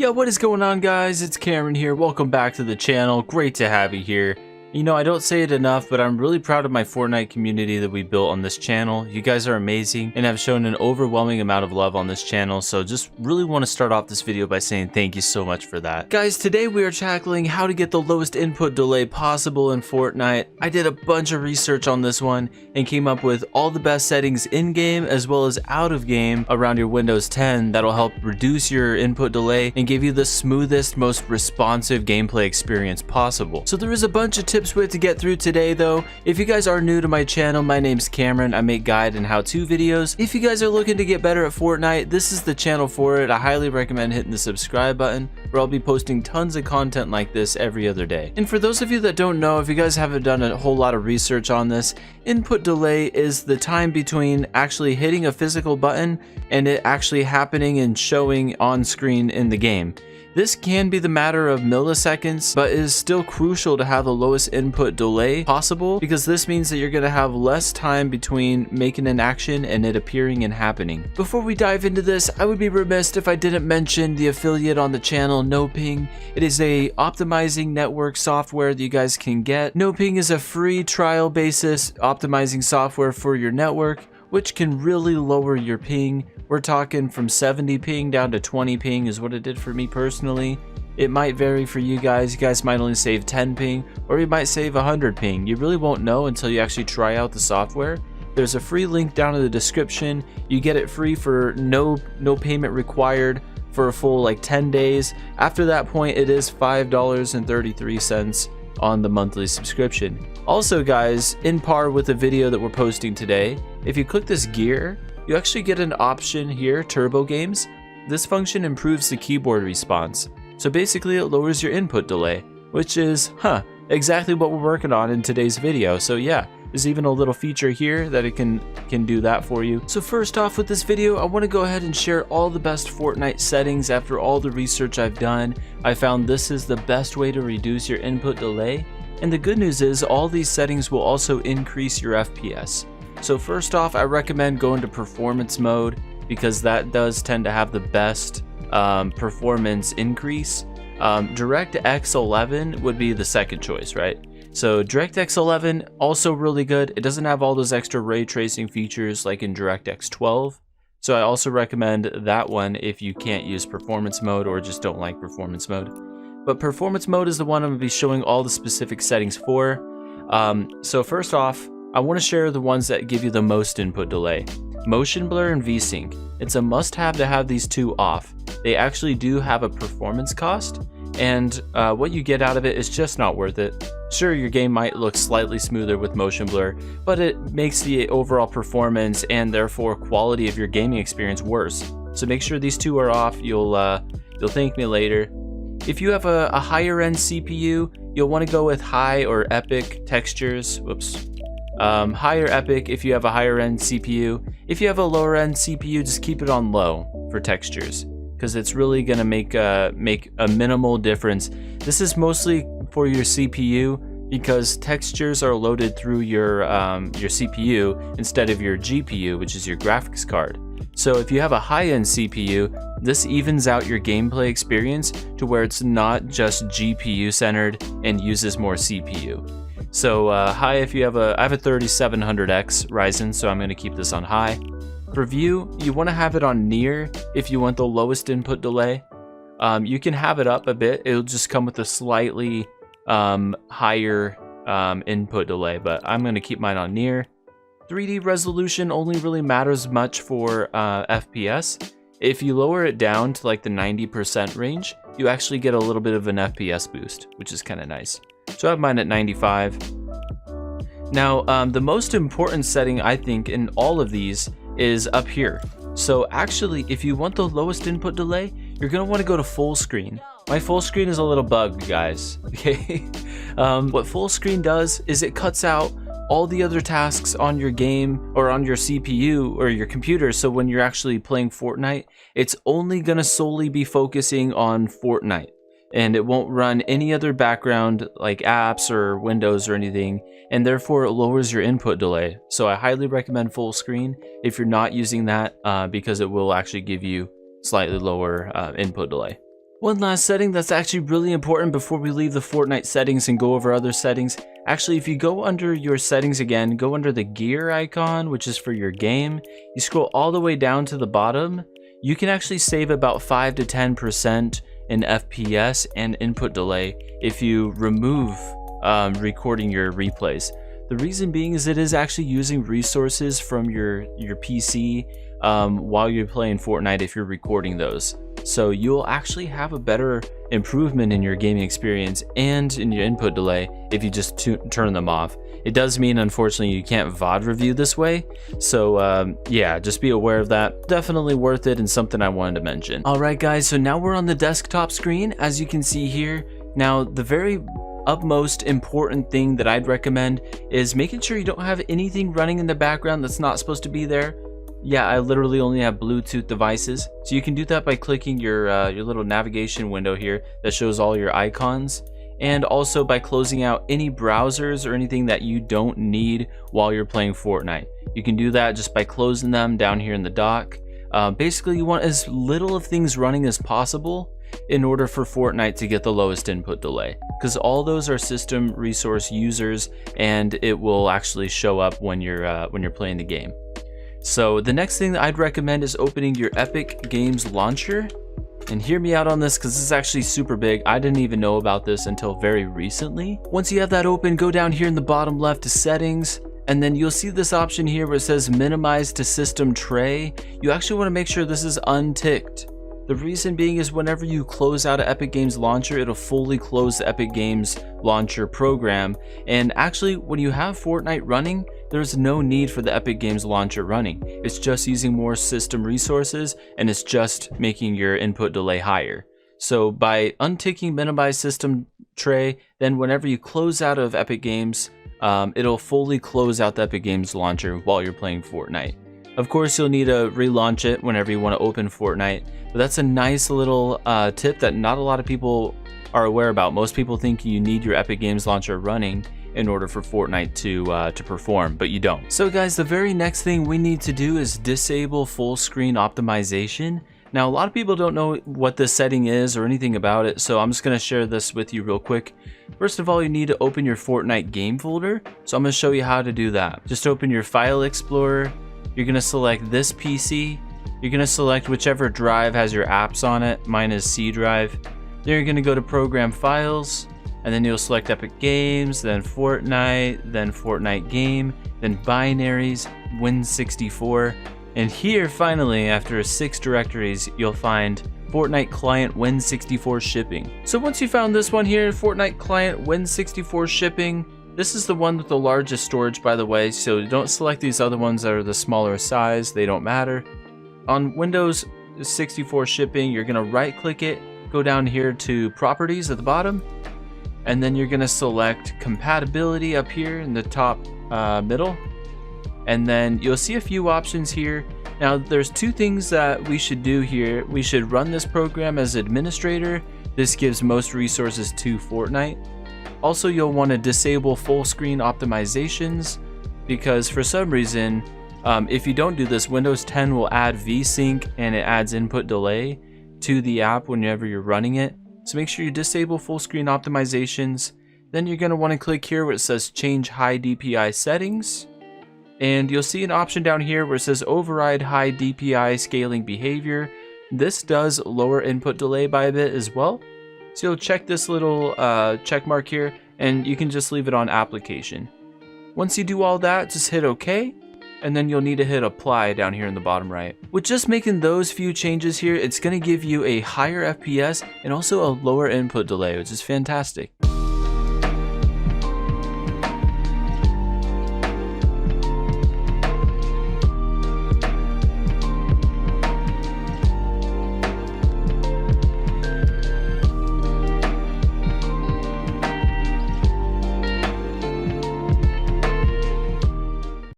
Yo, what is going on, guys? It's Cameron here. Welcome back to the channel. Great to have you here. You know, I don't say it enough, but I'm really proud of my Fortnite community that we built on this channel. You guys are amazing and have shown an overwhelming amount of love on this channel, so just really want to start off this video by saying thank you so much for that. Guys, today we are tackling how to get the lowest input delay possible in Fortnite. I did a bunch of research on this one and came up with all the best settings in-game as well as out-of-game around your Windows 10 that'll help reduce your input delay and give you the smoothest, most responsive gameplay experience possible. So there is a bunch of tips we have to get through today though. If you guys are new to my channel, my name's Cameron. I make guide and how-to videos. If you guys are looking to get better at Fortnite, this is the channel for it. I highly recommend hitting the subscribe button, where I'll be posting tons of content like this every other day. And for those of you that don't know, if you guys haven't done a whole lot of research on this, input delay is the time between actually hitting a physical button and it actually happening and showing on screen in the game. This can be the matter of milliseconds, but it is still crucial to have the lowest input delay possible, because this means that you're going to have less time between making an action and it appearing and happening. Before we dive into this, I would be remiss if I didn't mention the affiliate on the channel, NoPing. It is a optimizing network software that you guys can get. NoPing is a free trial basis optimizing software for your network, which can really lower your ping. We're talking from 70 ping down to 20 ping is what it did for me personally. It might vary for you guys. You guys might only save 10 ping, or you might save 100 ping. You really won't know until you actually try out the software. There's a free link down in the description. You get it free for no payment required for a full like 10 days. After that point, it is $5.33 on the monthly subscription. Also guys, in par with the video that we're posting today, if you click this gear, you actually get an option here, Turbo Games. This function improves the keyboard response. So basically it lowers your input delay, which is, exactly what we're working on in today's video. So yeah, there's even a little feature here that it can do that for you. So first off with this video, I want to go ahead and share all the best Fortnite settings. After all the research I've done, I found this is the best way to reduce your input delay. And the good news is all these settings will also increase your FPS. So first off, I recommend going to performance mode, because that does tend to have the best performance increase. DirectX 11 would be the second choice, right? So DirectX 11 also really good. It doesn't have all those extra ray tracing features like in DirectX 12. So I also recommend that one if you can't use performance mode or just don't like performance mode. But performance mode is the one I'm going to be showing all the specific settings for. So first off, I want to share the ones that give you the most input delay. Motion blur and VSync. It's a must-have to have these two off. They actually do have a performance cost, and what you get out of it is just not worth it. Sure, your game might look slightly smoother with motion blur, but it makes the overall performance and therefore quality of your gaming experience worse. So make sure these two are off. You'll thank me later. If you have a higher end CPU, you'll want to go with high or epic textures. Whoops. Higher epic if you have a higher end CPU. If you have a lower end CPU, just keep it on low for textures, because it's really gonna make a minimal difference. This is mostly for your CPU, because textures are loaded through your CPU instead of your GPU, which is your graphics card. So if you have a high-end CPU, this evens out your gameplay experience to where it's not just GPU centered and uses more CPU. So high if you have I have a 3700X Ryzen, so I'm going to keep this on high. For view, you want to have it on near if you want the lowest input delay. You can have it up a bit. It'll just come with a slightly higher input delay, but I'm going to keep mine on near. 3D resolution only really matters much for FPS. If you lower it down to like the 90% range, you actually get a little bit of an FPS boost, which is kind of nice. So I have mine at 95. Now, the most important setting I think in all of these is up here. So actually, if you want the lowest input delay, you're going to want to go to full screen. My full screen is a little bugged, guys. Okay. What full screen does is it cuts out all the other tasks on your game or on your CPU or your computer. So when you're actually playing Fortnite, it's only going to solely be focusing on Fortnite, and it won't run any other background like apps or Windows or anything, and therefore it lowers your input delay. So I highly recommend full screen if you're not using that, because it will actually give you slightly lower input delay. One last setting that's actually really important before we leave the Fortnite settings and go over other settings. Actually, if you go under your settings again, go under the gear icon, which is for your game. You scroll all the way down to the bottom. You can actually save about 5 to 10% in FPS and input delay if you remove recording your replays. The reason being is it is actually using resources from your PC while you're playing Fortnite if you're recording those. So you'll actually have a better improvement in your gaming experience and in your input delay if you just turn them off. It does mean, unfortunately, you can't VOD review this way. So yeah, just be aware of that. Definitely worth it and something I wanted to mention. All right, guys, so now we're on the desktop screen, as you can see here. Now, the very utmost important thing that I'd recommend is making sure you don't have anything running in the background that's not supposed to be there. Yeah, I literally only have Bluetooth devices. So you can do that by clicking your little navigation window here that shows all your icons. And also by closing out any browsers or anything that you don't need while you're playing Fortnite. You can do that just by closing them down here in the dock. Basically, you want as little of things running as possible in order for Fortnite to get the lowest input delay, because all those are system resource users and it will actually show up when you're playing the game. So the next thing that I'd recommend is opening your Epic Games launcher. And hear me out on this because this is actually super big. I didn't even know about this until very recently. Once you have that open, go down here in the bottom left to settings, and then you'll see this option here where it says minimize to system tray. You actually want to make sure this is unticked. The reason being is whenever you close out an Epic Games launcher, it'll fully close the Epic Games launcher program. And actually, when you have Fortnite running, there's no need for the Epic Games launcher running. It's just using more system resources and it's just making your input delay higher. So by unticking minimize system tray, then whenever you close out of Epic Games, it'll fully close out the Epic Games launcher while you're playing Fortnite. Of course, you'll need to relaunch it whenever you want to open Fortnite, but that's a nice little tip that not a lot of people are aware about. Most people think you need your Epic Games launcher running in order for Fortnite to perform, but you don't. So guys, the very next thing we need to do is disable full screen optimization. Now, a lot of people don't know what this setting is or anything about it, so I'm just going to share this with you real quick. First of all, you need to open your Fortnite game folder, so I'm going to show you how to do that. Just open your File Explorer. You're going to select this PC. You're going to select whichever drive has your apps on it. Mine is C drive. Then you're going to go to Program Files, and then you'll select Epic Games, then Fortnite Game, then Binaries, Win64. And here, finally, after 6 directories, you'll find Fortnite Client Win64 Shipping. So once you found this one here, Fortnite Client Win64 Shipping, this is the one with the largest storage, by the way, so don't select these other ones that are the smaller size, they don't matter. On Windows 64 Shipping, you're going to right click it, go down here to Properties at the bottom, and then you're going to select Compatibility up here in the top middle. And then you'll see a few options here. Now there's 2 things that we should do here. We should run this program as administrator. This gives most resources to Fortnite. Also, you'll want to disable full screen optimizations because for some reason, if you don't do this, Windows 10 will add VSync and it adds input delay to the app whenever you're running it. So make sure you disable full screen optimizations. Then you're going to want to click here where it says change high DPI settings. And you'll see an option down here where it says override high DPI scaling behavior. This does lower input delay by a bit as well. So you'll check this little check mark here and you can just leave it on application. Once you do all that, just hit OK. And then you'll need to hit apply down here in the bottom right. With just making those few changes here, it's going to give you a higher FPS and also a lower input delay, which is fantastic.